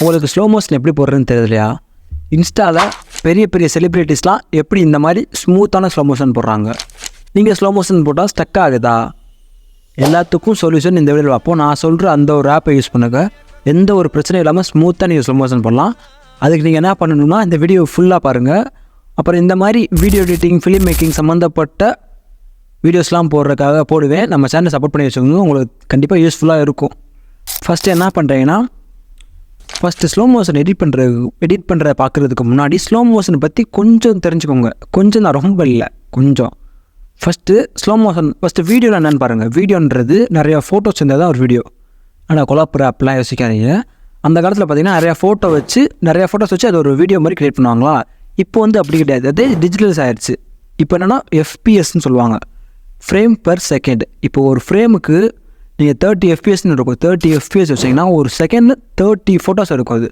உங்களுக்கு slow motion எப்படி போடுறதுன்னு தெரியலையா? இன்ஸ்டாவில் பெரிய பெரிய செலிப்ரிட்டிஸ்லாம் எப்படி இந்த மாதிரி ஸ்மூத்தான ஸ்லோ மோஷன் போடுறாங்க. நீங்கள் ஸ்லோ மோஷன் போட்டால் ஸ்டக் ஆகுதா? எல்லாத்துக்கும் சொல்யூஷன் இந்த வீடியோவில் பார்ப்போம். நான் சொல்கிற அந்த ஒரு ஆப்பை யூஸ் பண்ணுங்க, எந்த ஒரு பிரச்சனையும் இல்லாமல் ஸ்மூத்தாக நீங்கள் ஸ்லோ மோஷன் பண்ணலாம். அதுக்கு நீங்கள் என்ன பண்ணணும்னா இந்த வீடியோ ஃபுல்லாக பாருங்கள். அப்புறம் இந்த மாதிரி வீடியோ எடிட்டிங், ஃபிலிம் மேக்கிங் சம்மந்தப்பட்ட வீடியோஸ்லாம் போடுறதுக்காக போடுவேன். நம்ம சேனலை சப்போர்ட் பண்ணி வச்சுக்கோங்க, உங்களுக்கு கண்டிப்பாக யூஸ்ஃபுல்லாக இருக்கும். ஃபஸ்ட்டு என்ன பண்ணுறீங்கன்னா, ஃபஸ்ட்டு ஸ்லோ மோஷன் எடிட் பண்ணுற பார்க்குறதுக்கு முன்னாடி ஸ்லோ மோஷனை பற்றி கொஞ்சம் தெரிஞ்சுக்கோங்க. கொஞ்சம் தான், ரொம்ப இல்லை, கொஞ்சம். ஃபஸ்ட்டு ஸ்லோ மோஷன் வீடியோவில் என்னென்னு பாருங்கள். வீடியோன்றது நிறையா ஃபோட்டோஸ் இருந்தால் தான் ஒரு வீடியோ. ஆனால் கொலாப்புற அப்படிலாம் யோசிக்காதீங்க. அந்த காலத்தில் பார்த்திங்கன்னா நிறையா ஃபோட்டோஸ் வச்சு அது ஒரு வீடியோ மாதிரி க்ரியேட் பண்ணுவாங்களா. இப்போ அப்படி கிடையாது, அதே டிஜிட்டலைஸ் ஆகிடுச்சு. இப்போ என்னென்னா எஃபிஎஸ்ன்னு சொல்லுவாங்க, ஃப்ரேம் பர் செகண்ட். இப்போ ஒரு ஃப்ரேமுக்கு நீங்கள் 30 எஃப்பிஎஸ்ன்னு இருக்கும். 30 எஃப்பிஎஸ் வச்சிங்கன்னா ஒரு செகண்ட் 30 ஃபோட்டோஸ் இருக்கும். அது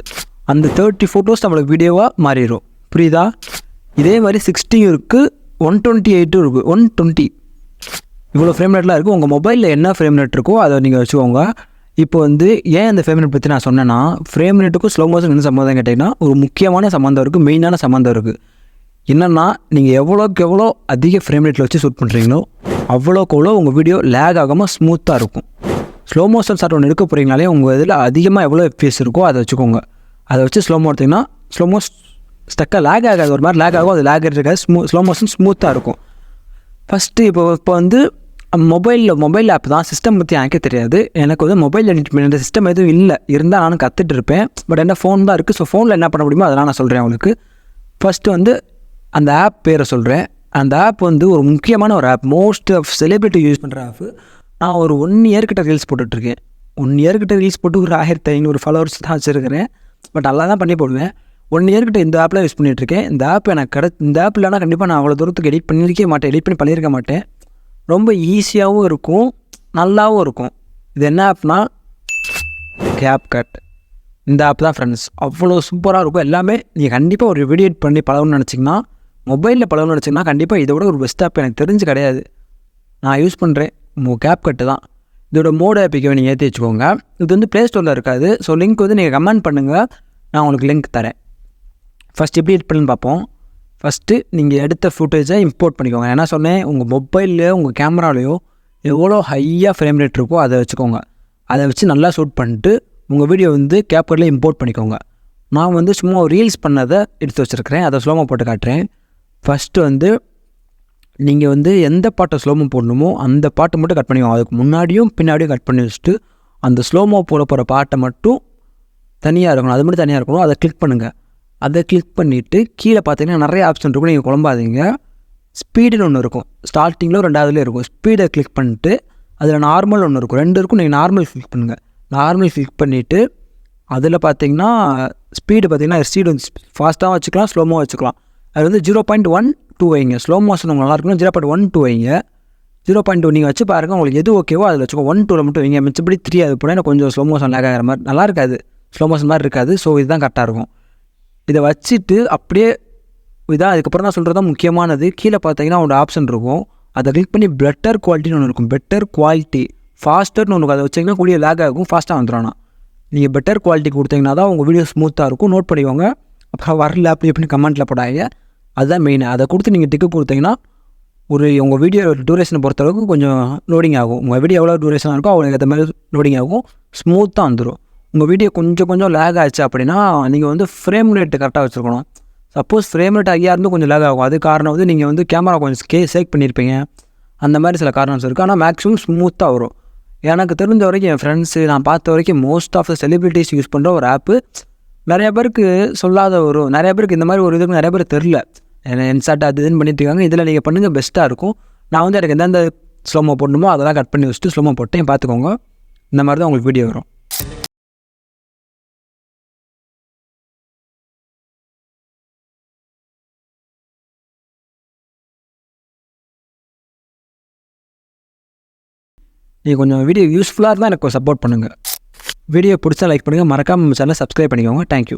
அந்த 30 ஃபோட்டோஸ் நம்மளுக்கு வீடியோவாக மாறிடும். புரியுதா? இதே மாதிரி 60 இருக்குது, 128 இருக்குது, 120 இவ்வளோ ஃப்ரேம் ரேட்லாம் இருக்குது. உங்கள் மொபைலில் என்ன ஃப்ரேம் ரேட் இருக்கோ அதை நீங்கள் வச்சுக்கோங்க. இப்போ ஏன் அந்த ஃப்ரேம் ரேட் பற்றி நான் சொன்னேன்னா, ஃப்ரேம் ரேட்டுக்கும் ஸ்லோ மோஷன் என்ன சம்மந்தம் கேட்டிங்கன்னா, ஒரு முக்கியமான சம்மந்தம் இருக்குது, மெயினான சம்மந்தம் இருக்குது. என்னென்னா, நீங்கள் எவ்வளோக்கு எவ்வளோ அதிக ஃப்ரேம் ரேட்டில் வச்சு ஷூட் பண்ணுறீங்களோ அவ்வளோக்கு எவ்வளோ உங்கள் வீடியோ லேக் ஆகாமல் ஸ்மூத்தாக இருக்கும். ஸ்லோ மோஷன் ஷாட் ஒன்று எடுக்க போகிறீங்கனாலே உங்கள் இதில் அதிகமாக எவ்வளோ எஃப்பிஎஸ் இருக்கோ அதை வச்சுக்கோங்க. அதை வச்சு ஸ்லோமோ எடுத்திங்கன்னா ஸ்லோமோ ஸ்டக்காக லேக் ஆகாது. ஒரு மாதிரி லேக் ஆகும், அது லேக் இருக்காது. ஸ்லோ மோஷன் ஸ்மூத்தாக இருக்கும். ஃபஸ்ட்டு இப்போ மொபைல் ஆப் தான். சிஸ்டம் பற்றி எனக்கே தெரியாது. எனக்கு மொபைல் எடிட் பண்ணுற சிஸ்டம் எதுவும் இல்லை. இருந்தால் நானும் கற்றுட்டு இருப்பேன். பட் என்ன ஃபோன் தான் இருக்குது. ஸோ ஃபோனில் என்ன பண்ண முடியுமோ அதெல்லாம் நான் சொல்கிறேன் உங்களுக்கு. ஃபஸ்ட்டு அந்த ஆப் பேரை சொல்கிறேன். அந்த ஆப் ஒரு முக்கியமான ஒரு app. Most of celebrity use பண்ணுற ஆப்பு. நான் ஒரு 1 இயர் கிட்ட ரீல்ஸ் போட்டுட்ருக்கேன். 1 இயர் கிட்ட ரீல்ஸ் போட்டு ஒரு 1500 ஃபாலோவர்ஸ் தான் வச்சுருக்கிறேன். பட் நல்லா தான் பண்ணி போடுவேன். 1 இயர் கிட்ட இந்த ஆப்பில் யூஸ் பண்ணிகிட்ருக்கேன். இந்த ஆப் எனக்கு இந்த ஆப் இல்லைனா கண்டிப்பாக நான் அவ்வளோ தூரத்துக்கு எடிட் பண்ணியிருக்க மாட்டேன். ரொம்ப ஈஸியாகவும் இருக்கும், நல்லாவும் இருக்கும். இது என்ன ஆப்னா CapCut. இந்த ஆப் தான் ஃப்ரெண்ட்ஸ். அவ்வளோ சூப்பராக இருக்கும். எல்லாமே நீங்கள் கண்டிப்பாக ஒரு வீடியோ எடிட் பண்ணி பழகணும்னு நினச்சிங்கன்னா, மொபைலில் பழகணும்னு நினச்சிங்கன்னா கண்டிப்பாக இதை விட ஒரு பெஸ்ட் ஆப் எனக்கு தெரிஞ்சு கிடையாது. நான் யூஸ் பண்ணுறேன் CapCut தான். இதோட மோட் ஆப்பிக்கை நீங்கள் ஏற்றி வச்சுக்கோங்க. இது ப்ளே ஸ்டோரில் இருக்காது. ஸோ லிங்க் நீங்கள் கமெண்ட் பண்ணுங்கள், நான் உங்களுக்கு லிங்க் தரேன். ஃபஸ்ட் எப்படி எடிட் பண்ணுன்னு பார்ப்போம். ஃபஸ்ட்டு நீங்கள் எடுத்த ஃபுட்டேஜை இம்போர்ட் பண்ணிக்கோங்க. என்ன சொன்னேன், உங்கள் மொபைல்லையோ உங்கள் கேமராலையோ எவ்வளோ ஹையாக ஃப்ரேம் ரேட் இருக்கோ அதை வச்சுக்கோங்க. அதை வச்சு நல்லா ஷூட் பண்ணிட்டு உங்கள் வீடியோ CapCutல இம்போர்ட் பண்ணிக்கோங்க. நான் சும்மா ரீல்ஸ் பண்ணதை எடுத்து வச்சுருக்கிறேன், அதை ஸ்லோமோ போட்டு காட்டுறேன். ஃபஸ்ட்டு நீங்கள் எந்த பாட்டை ஸ்லோமோ போடணுமோ அந்த பாட்டை மட்டும் கட் பண்ணிக்கோங்க. அதுக்கு முன்னாடியும் பின்னாடியும் கட் பண்ணி வச்சுட்டு அந்த ஸ்லோமோ போட போகிற பாட்டை மட்டும் தனியாக இருக்கணும். அது மட்டும் தனியாக இருக்கணும். அதை கிளிக் பண்ணுங்கள். அதை கிளிக் பண்ணிவிட்டு கீழே பார்த்தீங்கன்னா நிறைய ஆப்ஷன் இருக்கும். நீங்கள் குழம்பாதீங்க. ஸ்பீடுன்னு ஒன்று இருக்கும், ஸ்டார்டிங்கில் 2வதுலேயே இருக்கும். ஸ்பீடை கிளிக் பண்ணிட்டு அதில் நார்மல் ஒன்று இருக்கும், 2 இருக்கும். நீங்கள் நார்மல் கிளிக் பண்ணுங்கள். நார்மல் கிளிக் பண்ணிவிட்டு அதில் பார்த்தீங்கன்னா ஸ்பீடு பார்த்தீங்கன்னா ஸ்பீடு ஃபாஸ்ட்டாக வச்சுக்கலாம், ஸ்லோமோ வச்சுக்கலாம். அது 0.12 வைங்க. ஸ்லோ மோஷன் உங்களுக்கு நல்லா இருக்கணும். 0.12 வைங்க. 0.2 நீங்கள் வச்சு பாருங்கள், உங்களுக்கு எது ஓகேவோ அதில் வச்சுக்கோ. 1-2 மட்டும் வைங்க. மிச்சப்படி 3 அது போனால் கொஞ்சம் ஸ்லோ மோஷன் லேக் ஆகிற மாதிரி நல்லா இருக்காது, ஸ்லோ மோஷன் மாதிரி இருக்காது. ஸோ இதுதான் கரெக்டாக இருக்கும். இதை வச்சுட்டு அப்படியே இதான் அதுக்கப்புறம் தான் சொல்கிறது தான் முக்கியமானது. கீழே பார்த்தீங்கன்னா ஒரு ஆப்ஷன் இருக்கும், அதை கிளிக் பண்ணி பெட்டர் குவாலிட்டின்னு ஒன்று இருக்கும். பெட்டர் குவாலிட்டி ஃபாஸ்டர்னு ஒன்று, அதை வச்சிங்கன்னா கூடிய லேக் ஆகும், ஃபாஸ்ட்டாக வந்துடும். நீங்கள் பெட்டர் குவாலிட்டி கொடுத்தீங்கன்னா தான் உங்கள் வீடியோ ஸ்மூத்தாக இருக்கும். நோட் பண்ணிக்கோங்க. அப்புறம் வரல அப்படி எப்படின்னு கமெண்ட்டில் போடாங்க. அதுதான் மெயின். அதை கொடுத்து நீங்கள் டிக்கு கொடுத்தீங்கன்னா உங்கள் வீடியோ டூரேஷனை பொறுத்தளவுக்கு கொஞ்சம் லோடிங் ஆகும். உங்கள் வீடியோ எவ்வளோ டூரேஷனாக இருக்கோ அவங்களுக்கு ஏற்ற மாதிரி லோடிங் ஆகும், ஸ்மூத்தாக வந்துடும். உங்கள் வீடியோ கொஞ்சம் லேக் ஆச்சு அப்படின்னா நீங்கள் ஃப்ரேம் ரேட்டு கரெக்டாக வச்சுருக்கணும். சப்போஸ் ஃப்ரேம் ரேட் ஐயா இருந்து கொஞ்சம் லேக் ஆகும். அது காரணம் நீங்கள் கேமரா கொஞ்சம் சேக் பண்ணியிருப்பீங்க. அந்த மாதிரி சில காரணம்ஸ் இருக்குது. ஆனால் மேக்ஸிமம் ஸ்மூத்தாக வரும். எனக்கு தெரிஞ்ச வரைக்கும் என் ஃப்ரெண்ட்ஸு நான் பார்த்த வரைக்கும் most of the celebrities use பண்ணுற ஒரு ஆப்பு. நிறைய பேருக்கு சொல்லாத நிறைய பேருக்கு இந்த மாதிரி ஒரு இதுக்கு நிறைய பேர் தெரில. இன்ஸ்டாட் அது இதுன்னு பண்ணிட்டு இருக்காங்க. இதில் நீங்கள் பண்ணுங்கள், பெஸ்ட்டாக இருக்கும். நான் எனக்கு எந்தெந்த ஸ்லோமோ போடணுமோ அதெல்லாம் கட் பண்ணி வச்சுட்டு ஸ்லோமோ போட்டேன், பார்த்துக்கோங்க. இந்த மாதிரி தான் உங்களுக்கு வீடியோ வரும். நீங்கள் கொஞ்சம் வீடியோ யூஸ்ஃபுல்லாக இருந்தால் எனக்கு சப்போர்ட் பண்ணுங்கள். வீடியோ பிடிச்சா லைக் பண்ணுங்கள். மறக்காமல் நம்ம சேனலை சப்ஸ்கிரைப் பண்ணிக்கோங்க. தேங்க்யூ.